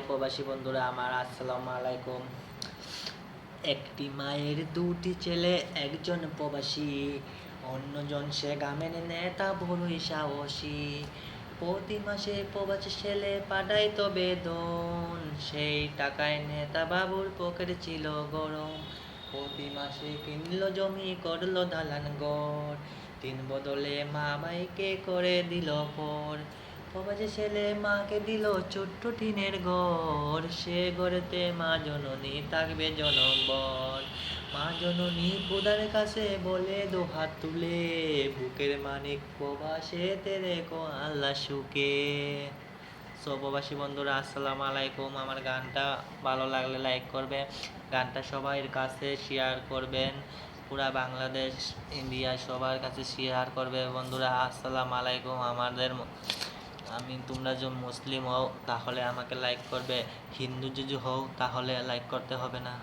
প্রবাসী বন্ধুরা আমার, আসসালামু আলাইকুম। একটি মায়ের দুটি ছেলে, একজন প্রবাসী, অন্যজন সে গ্রামের নেতা বড়ই সাহসী। প্রতি মাসে প্রবাসী ছেলে পাঠাইত বেতন, সেই টাকায় নেতা বাবুর পকেট ছিল গরম। প্রতি মাসে কিনলো জমি, করলো দালান ঘর, দিন বদলে মা ভাইকে করে দিল পর। প্রবাসী ছেলে মাকে দিল ছোট্ট টিনের ঘর, সে ঘরেতে মা জননী থাকবে জনমভর। মা জননী খোদার কাছে বলে দুহাত তুলে, বুকের মানিক প্রবাসেতে রেখো আল্লাহ সুখে। প্রবাসী বন্ধুরা আসসালামু আলাইকুম। আমার গানটা ভালো লাগলে লাইক করবে, গানটা সবার কাছে শেয়ার করবেন, পুরা বাংলাদেশ ইন্ডিয়া সবার কাছে শেয়ার করবে বন্ধুরা। আসসালামু আলাইকুম। তোমরা যদি মুসলিম হও তাহলে আমাকে লাইক করবে, হিন্দু যদি হও তাহলে লাইক করতে হবে না।